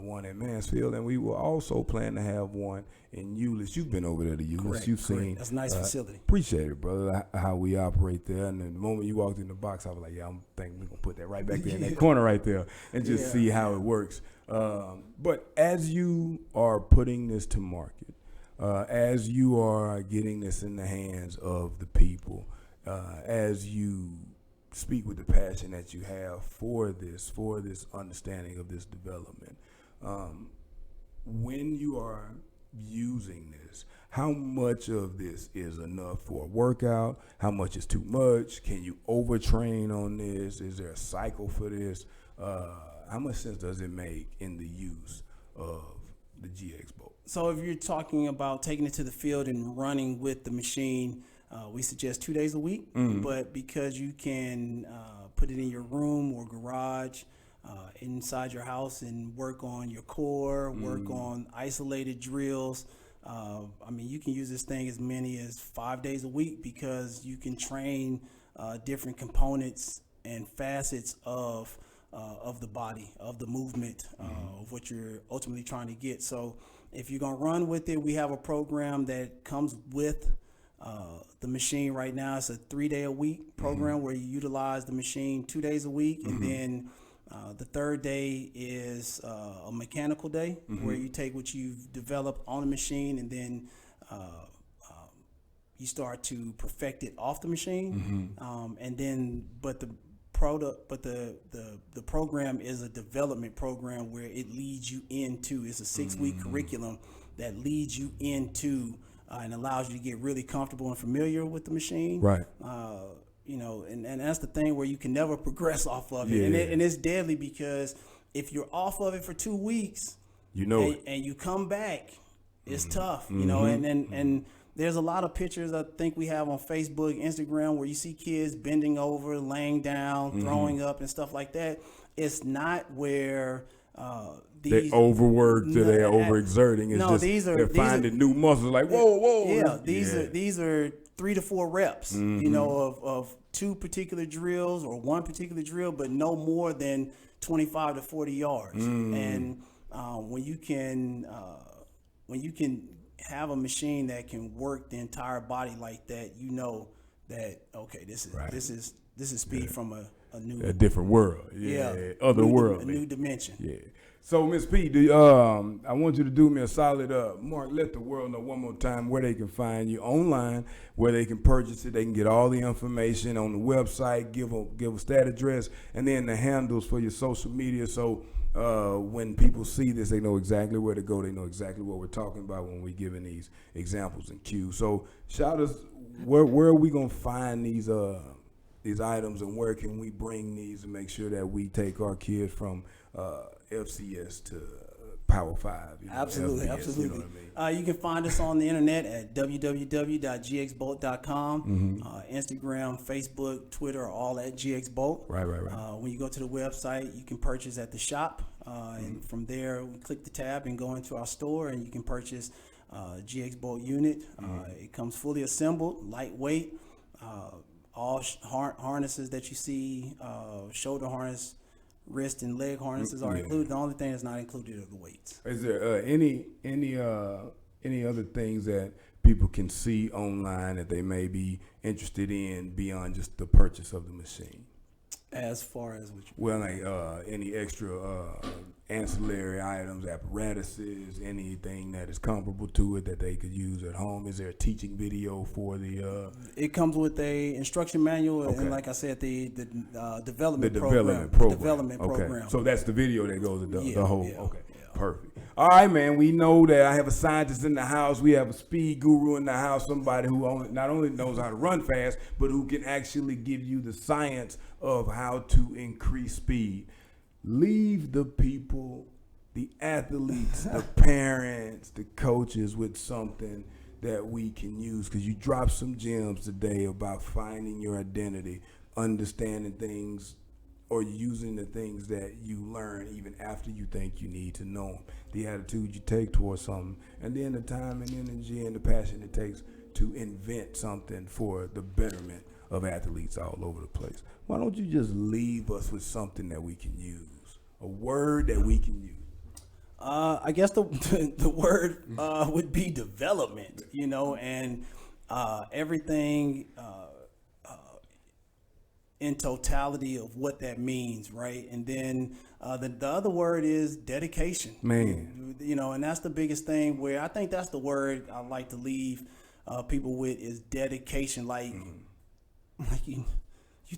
one at Mansfield, and we will also plan to have one in Euless. You've been over there to Euless. Correct, You've seen. That's a nice facility. Appreciate it, brother, how we operate there. And the moment you walked in the box, I was like, I'm thinking we're going to put that right back there in that corner right there and just see how it works. But as you are putting this to market, as you are getting this in the hands of the people, as you speak with the passion that you have for this understanding of this development, when you are using this, how much of this is enough for a workout? How much is too much? Can you overtrain on this? Is there a cycle for this? How much sense does it make in the use of the GX Bolt? So if you're talking about taking it to the field and running with the machine, we suggest 2 days a week. But because you can put it in your room or garage, inside your house, and work on your core, work on isolated drills. I mean, you can use this thing as many as 5 days a week, because you can train different components and facets of the body, of the movement, of what you're ultimately trying to get. So if you're going to run with it, we have a program that comes with the machine right now. It's a 3-day-a-week program where you utilize the machine 2 days a week. And then the third day is a mechanical day where you take what you've developed on the machine, and then you start to perfect it off the machine. And then, but the program is a development program where it leads you into, it's a 6-week curriculum that leads you into and allows you to get really comfortable and familiar with the machine. Right. You know, and that's the thing where you can never progress off of it. And it's deadly, because if you're off of it for 2 weeks, and you come back, it's tough, you know, and there's a lot of pictures I think we have on Facebook, Instagram, where you see kids bending over, laying down, throwing up and stuff like that. It's not where they overworked or they're overexerting. It's they're finding new muscles, like, whoa. Yeah, these are 3 to 4 reps, you know, of 2 particular drills or 1 particular drill, but no more than 25 to 40 yards. And when you can have a machine that can work the entire body like that, you know that, okay, this is speed from a different world. Other world, a new dimension. So, Ms. P, I want you to do me a solid, Mark, let the world know one more time where they can find you online, where they can purchase it. They can get all the information on the website, give us that address, and then the handles for your social media. So when people see this, they know exactly where to go. They know exactly what we're talking about when we're giving these examples and cues. So shout us, where are we going to find these items, and where can we bring these and make sure that we take our kids from FCS to Power 5. Absolutely. You know what I mean? You can find us on the internet at www.gxbolt.com. Instagram, Facebook, Twitter are all at gxbolt. Right. When you go to the website, you can purchase at the shop. And from there, we click the tab and go into our store, and you can purchase GX Bolt unit. It comes fully assembled, lightweight. All harnesses that you see, shoulder harness, wrist and leg harnesses are included. The only thing that's not included are the weights. Is there any other things that people can see online that they may be interested in beyond just the purchase of the machine? As far as which? Well, like any extra ancillary items, apparatuses, anything that is comparable to it that they could use at home. Is there a teaching video for the? It comes with a instruction manual, and like I said, the development program. Development program. So that's the video that goes with the whole. Okay. Perfect. All right, man. We know that I have a scientist in the house. We have a speed guru in the house. Somebody who not only knows how to run fast, but who can actually give you the science of how to increase speed. Leave the people, the athletes, the parents, the coaches with something that we can use, because you dropped some gems today about finding your identity, understanding things, or using the things that you learn even after you think you need to know them, the attitude you take towards something, and then the time and energy and the passion it takes to invent something for the betterment of athletes all over the place. Why don't you just leave us with something that we can use, a word that we can use? I guess the word would be development, and everything in totality of what that means, right? And then the other word is dedication. Man. And that's the biggest thing, where I think that's the word I like to leave people with, is dedication. Like you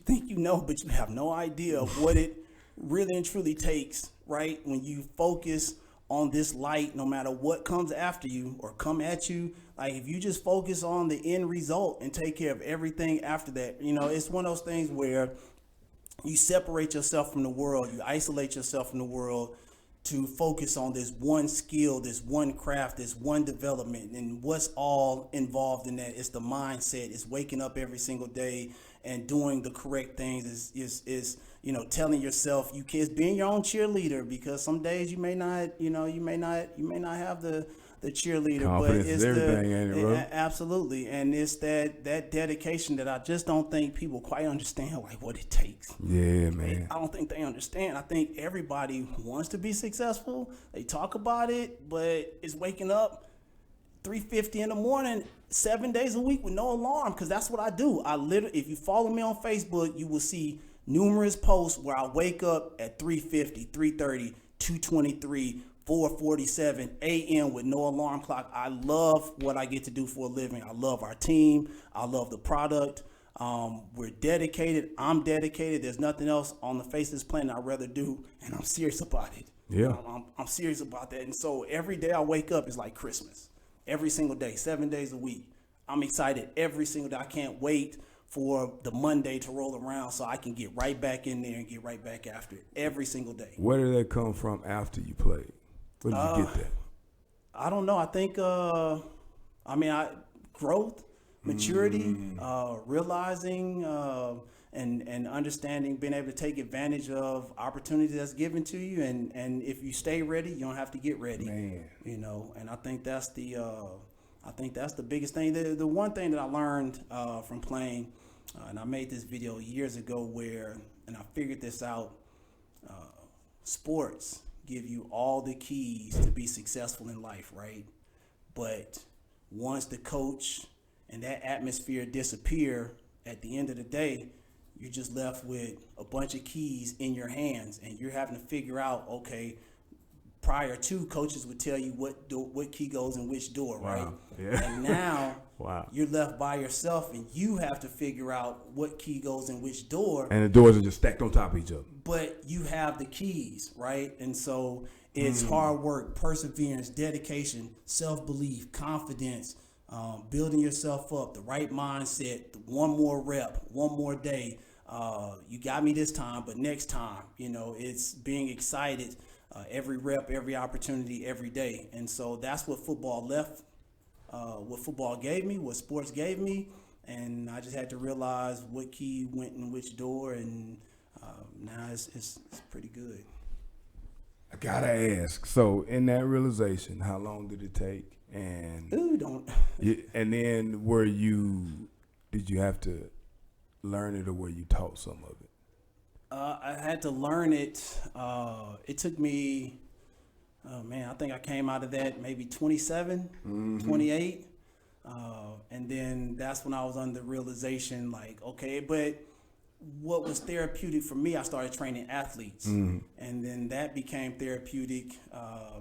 think but you have no idea of what it really and truly takes, right? When you focus on this light, no matter what comes after you or come at you, like if you just focus on the end result and take care of everything after that, it's one of those things where you separate yourself from the world, you isolate yourself from the world, to focus on this one skill, this one craft, this one development, and what's all involved in that. It's the mindset. It's waking up every single day and doing the correct things. Is telling yourself you kids, being your own cheerleader, because some days you may not have the cheerleader, confidence but it's is everything, ain't it, bro? Absolutely, and it's that dedication that I just don't think people quite understand, like what it takes. Yeah, man. I don't think they understand. I think everybody wants to be successful. They talk about it, but it's waking up 3:50 in the morning, 7 days a week with no alarm, because that's what I do. If you follow me on Facebook, you will see numerous posts where I wake up at 3:50, 3:30, 2:23. 4:47 a.m. with no alarm clock. I love what I get to do for a living. I love our team. I love the product. We're dedicated. I'm dedicated. There's nothing else on the face of this planet I'd rather do, and I'm serious about it. Yeah. I'm serious about that. And so every day I wake up is like Christmas. Every single day, 7 days a week. I'm excited every single day. I can't wait for the Monday to roll around so I can get right back in there and get right back after it every single day. Where did that come from after you played? Where did you get that? I don't know. I think, growth, maturity, realizing and understanding, being able to take advantage of opportunities that's given to you. And if you stay ready, you don't have to get ready. Man. And I think that's the biggest thing. The one thing that I learned from playing, and I made this video years ago and I figured this out, sports give you all the keys to be successful in life, right? But once the coach and that atmosphere disappear, at the end of the day, you're just left with a bunch of keys in your hands, and you're having to figure out, okay, prior to, coaches would tell you what key goes in which door, right? Wow. Yeah. And now wow. You're left by yourself, and you have to figure out what key goes in which door. And the doors are just stacked on top of each other. But you have the keys, right? And so it's hard work, perseverance, dedication, self-belief, confidence, building yourself up, the right mindset, one more rep, one more day. You got me this time, but next time, it's being excited. Every rep, every opportunity, every day. And so that's what football what football gave me, what sports gave me. And I just had to realize what key went in which door. And now it's pretty good. I gotta ask. So in that realization, how long did it take? And don't. And then did you have to learn it, or were you taught some of it? I had to learn it. It took me, I think I came out of that maybe 27, 28. And then that's when I was under the realization, like, okay, but what was therapeutic for me, I started training athletes. And then that became therapeutic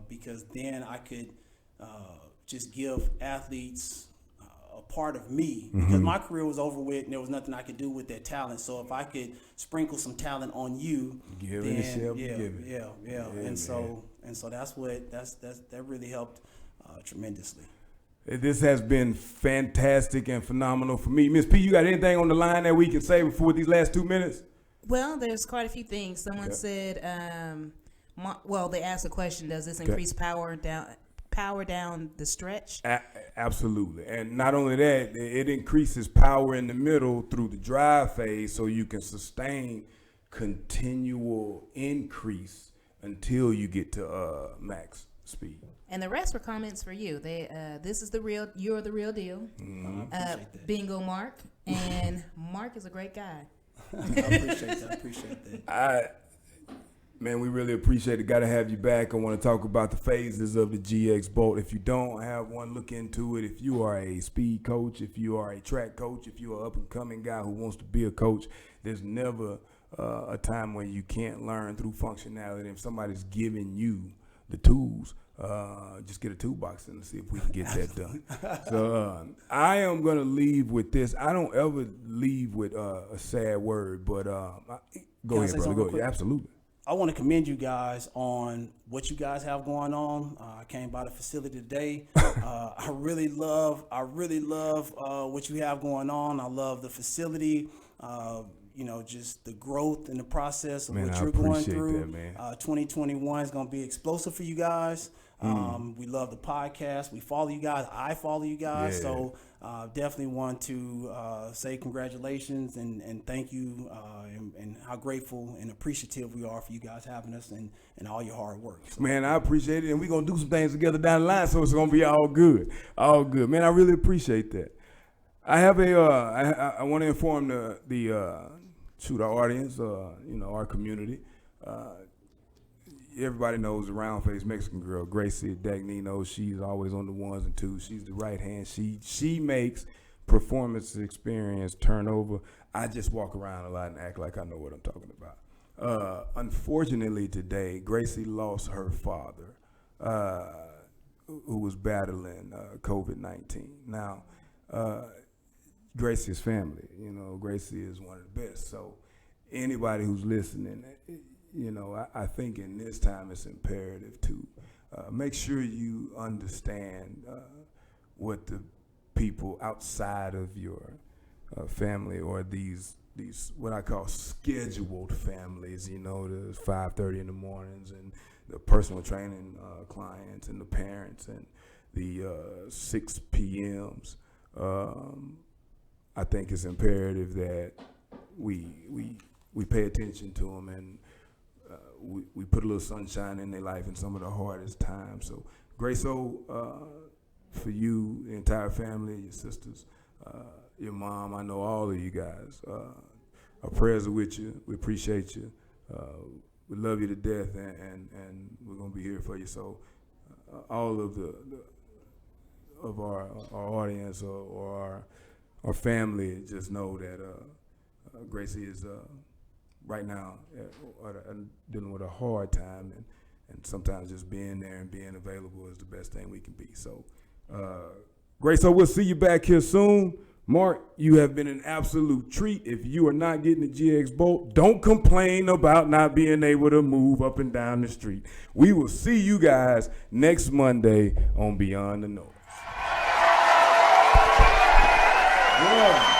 because then I could just give athletes a part of me, because my career was over with and there was nothing I could do with that talent. So if I could sprinkle some talent on you, give then it. And so that really helped tremendously. This has been fantastic and phenomenal for me. Miss P, you got anything on the line that we can say before these last 2 minutes? Well, there's quite a few things. Someone said, they asked a question: does this increase power down the stretch? Absolutely. And not only that, it increases power in the middle through the drive phase, so you can sustain continual increase until you get to max speed. And the rest were comments for you. You're the real deal. Bingo Mark. And Mark is a great guy. I appreciate that. Man, we really appreciate it. Got to have you back. I want to talk about the phases of the GX Bolt. If you don't have one, look into it. If you are a speed coach, if you are a track coach, if you're an up-and-coming guy who wants to be a coach, there's never a time when you can't learn through functionality. If somebody's giving you the tools, just get a toolbox and see if we can get that done. So I am going to leave with this. I don't ever leave with a sad word, but go ahead, brother. Go ahead. Yeah, absolutely. I want to commend you guys on what you guys have going on. I came by the facility today. I really love what you have going on. I love the facility. just the growth and the process of Man, what I you're going appreciate through. that, man. 2021 is going to be explosive for you guys. We love the podcast. We follow you guys. I follow you guys. Yeah. So definitely want to say congratulations and thank you and how grateful and appreciative we are for you guys having us and all your hard work. So. Man, I appreciate it, and we're going to do some things together down the line, so it's going to be all good. All good. Man, I really appreciate that. I have I want to inform our audience, our community. Everybody knows the round-faced Mexican girl, Gracie Dagnino. She's always on the ones and twos. She's the right hand. She makes performance experience turnover. I just walk around a lot and act like I know what I'm talking about. Unfortunately today, Gracie lost her father, who was battling COVID-19. Now, Gracie's family, Gracie is one of the best. So anybody who's listening, I think in this time it's imperative to make sure you understand what the people outside of your family or these what I call scheduled families, the 5:30 in the mornings and the personal training clients and the parents and the 6 p.m.s. I think it's imperative that we pay attention to them and we put a little sunshine in their life in some of the hardest times. So, Grace for you, the entire family, your sisters, your mom, I know all of you guys. Our prayers are with you. We appreciate you. We love you to death, and we're gonna be here for you. So, all of of our audience or our family, just know that Gracie is right now dealing with a hard time, and sometimes just being there and being available is the best thing we can be. So, Grace, we'll see you back here soon. Mark, you have been an absolute treat. If you are not getting the GX Bolt, don't complain about not being able to move up and down the street. We will see you guys next Monday on Beyond the Noise. Yeah.